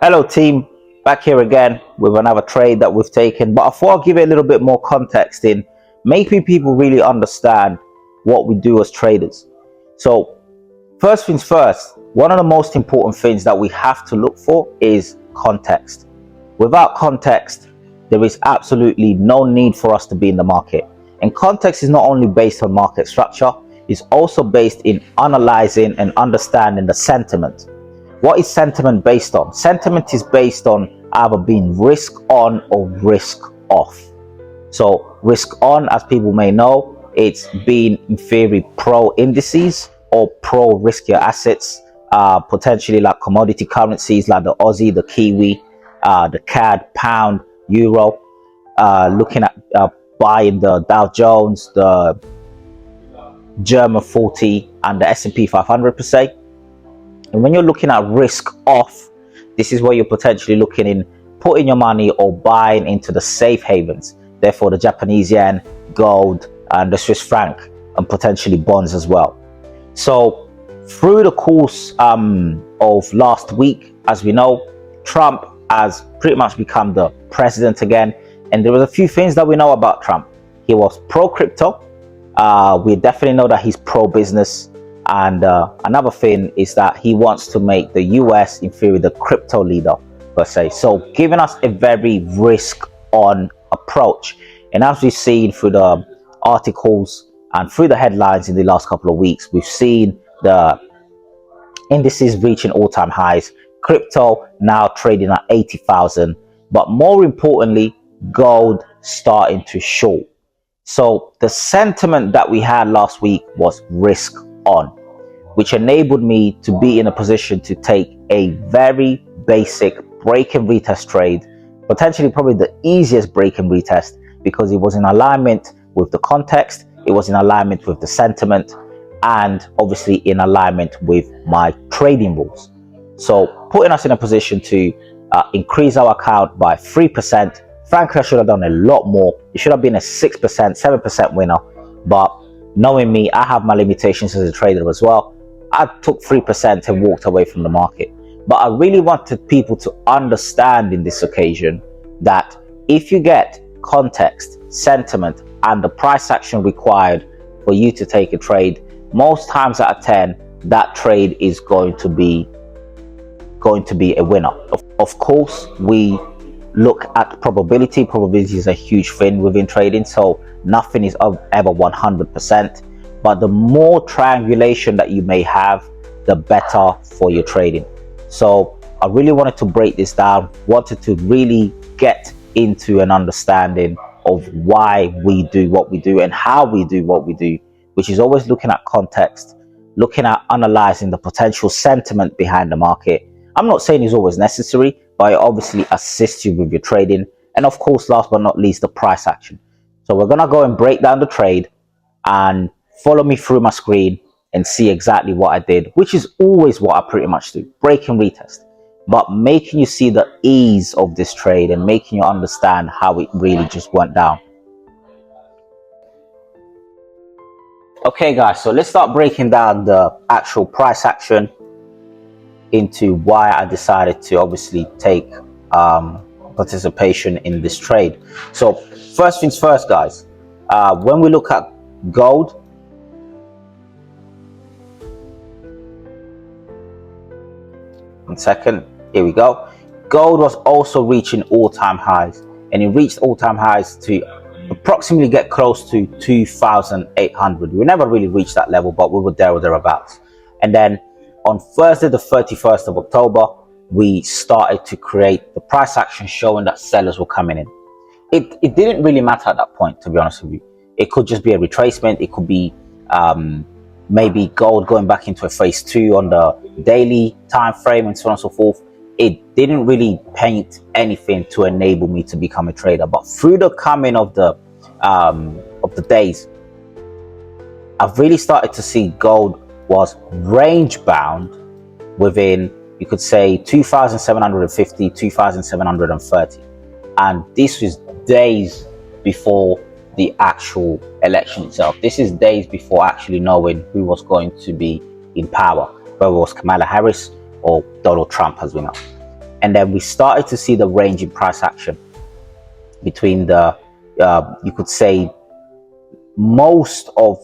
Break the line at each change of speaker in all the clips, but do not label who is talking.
Hello team, back here again with another trade that we've taken. But I thought I'd give it a little bit more context in making people really understand what we do as traders. So first things first, one of the most important things that we have to look for is context. Without context, there is absolutely no need for us to be in the market. And context is not only based on market structure, it's also based in analyzing and understanding the sentiment. What is sentiment based on? Sentiment is based on either being risk on or risk off. So risk on, as people may know, it's being in theory pro indices or pro riskier assets, potentially like commodity currencies like the Aussie, the Kiwi, the CAD, pound, euro, looking at buying the Dow Jones, the German 40 and the S&P 500 per se. And when you're looking at risk off, this is where you're potentially looking in putting your money or buying into the safe havens, therefore the Japanese yen, gold, and the Swiss franc, and potentially bonds as well. So through the course of last week, as we know, Trump has pretty much become the president again, and there was a few things that we know about Trump. He was pro crypto. We definitely know that he's pro business. And another thing is that he wants to make the US, in theory, the crypto leader per se. So giving us a very risk-on approach. And as we've seen through the articles and through the headlines in the last couple of weeks, we've seen the indices reaching all-time highs. Crypto now trading at 80,000. But more importantly, gold starting to short. So the sentiment that we had last week was risk on, which enabled me to be in a position to take a very basic break and retest trade, potentially probably the easiest break and retest, because it was in alignment with the context, it was in alignment with the sentiment, and obviously in alignment with my trading rules. So putting us in a position to increase our account by 3%. Frankly, I should have done a lot more. It should have been a 6%, 7% winner, but knowing me, I have my limitations as a trader as well. I took 3% and walked away from the market. But I really wanted people to understand in this occasion that if you get context, sentiment, and the price action required for you to take a trade, most times out of 10, that trade is going to be a winner. Of course, we look at probability. Probability is a huge thing within trading, so nothing is ever 100%, but the more triangulation that you may have, the better for your trading. So I really wanted to break this down, wanted to really get into an understanding of why we do what we do and how we do what we do, which is always looking at context, looking at analyzing the potential sentiment behind the market. I'm not saying it's always necessary, but it obviously assists you with your trading. And of course, last but not least, the price action. So we're going to go and break down the trade and follow me through my screen and see exactly what I did, which is always what I pretty much do, break and retest, but making you see the ease of this trade and making you understand how it really just went down. Okay guys, so let's start breaking down the actual price action into why I decided to obviously take participation in this trade. So first things first, guys, when we look at gold, one second, here we go. Gold was also reaching all-time highs, and it reached all-time highs to approximately get close to 2,800. We never really reached that level, but we were there or thereabouts. And then on Thursday, the 31st of October, we started to create the price action showing that sellers were coming in. It didn't really matter at that point, to be honest with you. It could just be a retracement. It could be maybe gold going back into a phase 2 on the daily time frame and so on and so forth. It didn't really paint anything to enable me to become a trader. But through the coming of the days, I've really started to see gold was range bound within, you could say, 2,750, 2,730. And this was days before the actual election itself. This is days before actually knowing who was going to be in power, whether it was Kamala Harris, or Donald Trump as we know. And then we started to see the range in price action between the, you could say, most of,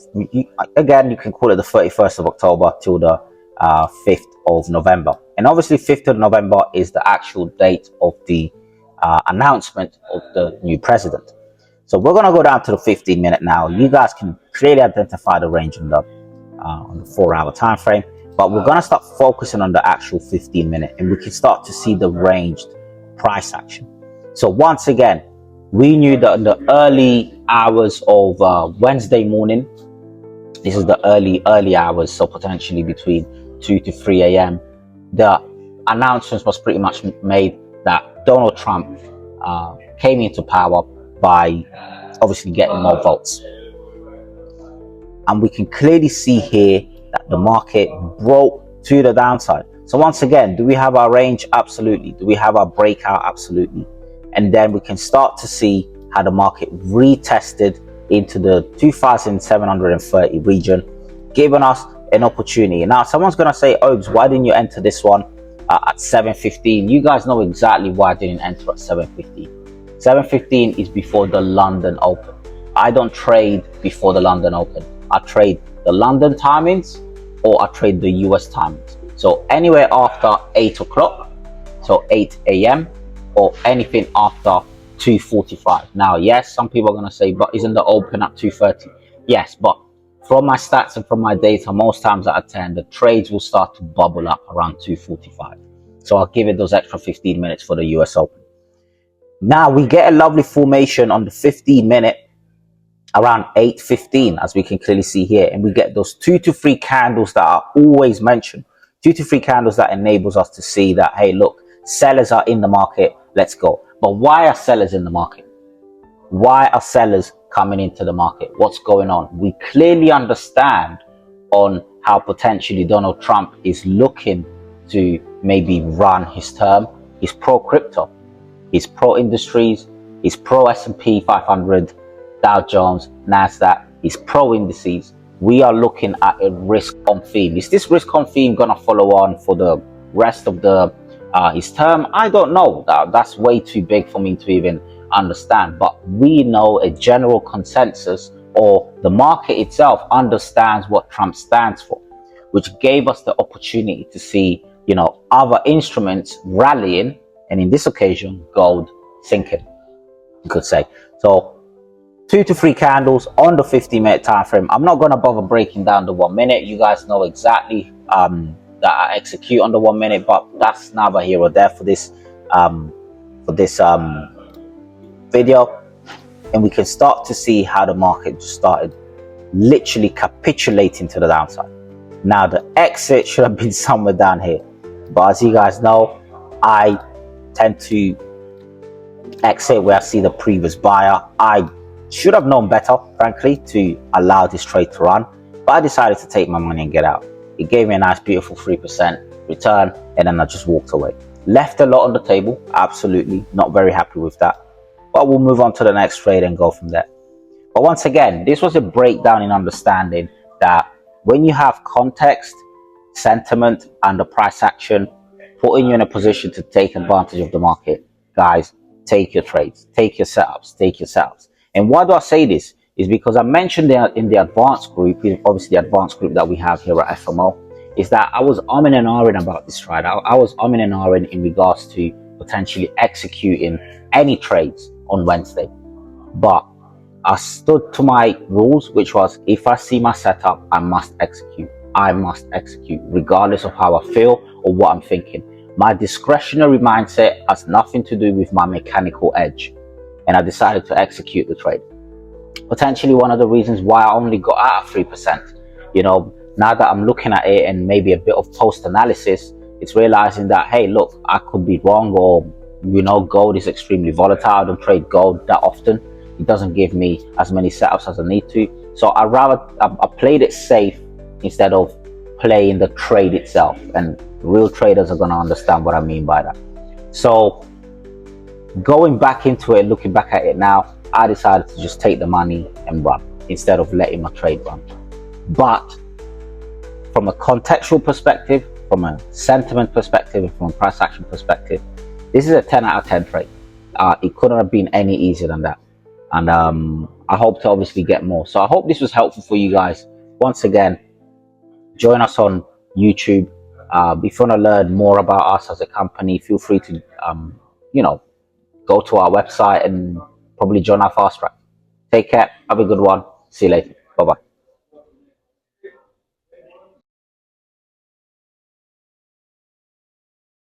again, you can call it the 31st of October till the 5th of November. And obviously 5th of November is the actual date of the announcement of the new president. So we're going to go down to the 15-minute now. You guys can clearly identify the range on the 4-hour time frame, but we're going to start focusing on the actual 15-minute, and we can start to see the ranged price action. So once again, we knew that in the early hours of Wednesday morning, this is the early hours, so potentially between 2 to 3 a.m., the announcement was pretty much made that Donald Trump came into power by obviously getting more votes. And we can clearly see here that the market broke to the downside. So once again, do we have our range? Absolutely. Do we have our breakout? Absolutely. And then we can start to see how the market retested into the 2,730 region, giving us an opportunity. Now, someone's going to say, Obes, why didn't you enter this one at 7:15? You guys know exactly why I didn't enter at 7:15. 7:15 is before the London Open. I don't trade before the London Open. I trade the London timings or I trade the US timings. So anywhere after 8 o'clock, so 8 a.m. or anything after 2:45. Now, yes, some people are going to say, but isn't the Open at 2:30? Yes, but from my stats and from my data, most times out of 10, the trades will start to bubble up around 2:45. So I'll give it those extra 15 minutes for the US Open. Now we get a lovely formation on the 15-minute around 8:15, as we can clearly see here, and we get those 2 to 3 candles that are always mentioned. 2 to 3 candles that enables us to see that, hey, look, sellers are in the market, let's go. But why are sellers in the market? Why are sellers coming into the market? What's going on? We clearly understand on how potentially Donald Trump is looking to maybe run his term. He's pro-crypto. He's pro-industries. He's pro-S&P 500, Dow Jones, NASDAQ. He's pro-indices. We are looking at a risk-on theme. Is this risk-on theme going to follow on for the rest of the his term? I don't know. That's way too big for me to even understand. But we know a general consensus, or the market itself understands what Trump stands for, which gave us the opportunity to see, you know, other instruments rallying, and in this occasion, gold sinking, you could say. So 2 to 3 candles on the 15-minute time frame. I'm not going to bother breaking down the 1 minute. You guys know exactly that I execute on the 1 minute, but that's neither here or there for this video. And we can start to see how the market just started literally capitulating to the downside. Now the exit should have been somewhere down here, but as you guys know, I tend to exit where I see the previous buyer. I should have known better, frankly, to allow this trade to run, but I decided to take my money and get out. It gave me a nice beautiful 3% return, and then I just walked away. Left a lot on the table, absolutely not very happy with that, but we'll move on to the next trade and go from there. But once again, this was a breakdown in understanding that when you have context, sentiment, and the price action putting you in a position to take advantage of the market, guys, take your trades, take your setups. And why do I say this? Is because I mentioned in the advanced group, obviously the advanced group that we have here at FMO, is that I was umming and ahhing about this trade. I was umming and ahhing in regards to potentially executing any trades on Wednesday. But I stood to my rules, which was, if I see my setup, I must execute. I must execute, regardless of how I feel or what I'm thinking. My discretionary mindset has nothing to do with my mechanical edge. And I decided to execute the trade. Potentially one of the reasons why I only got out at 3%. You know, now that I'm looking at it and maybe a bit of post-analysis, it's realizing that, hey, look, I could be wrong, or, you know, gold is extremely volatile. I don't trade gold that often. It doesn't give me as many setups as I need to. So I played it safe instead of playing the trade itself. And real traders are going to understand what I mean by that. So going back into it, looking back at it now, I decided to just take the money and run instead of letting my trade run. But from a contextual perspective, from a sentiment perspective and from a price action perspective, this is a 10 out of 10 trade. It couldn't have been any easier than that. And I hope to obviously get more. So I hope this was helpful for you guys. Once again, join us on YouTube. If you want to learn more about us as a company, feel free to go to our website and probably join our fast track. Take care. Have a good one. See you later. Bye bye.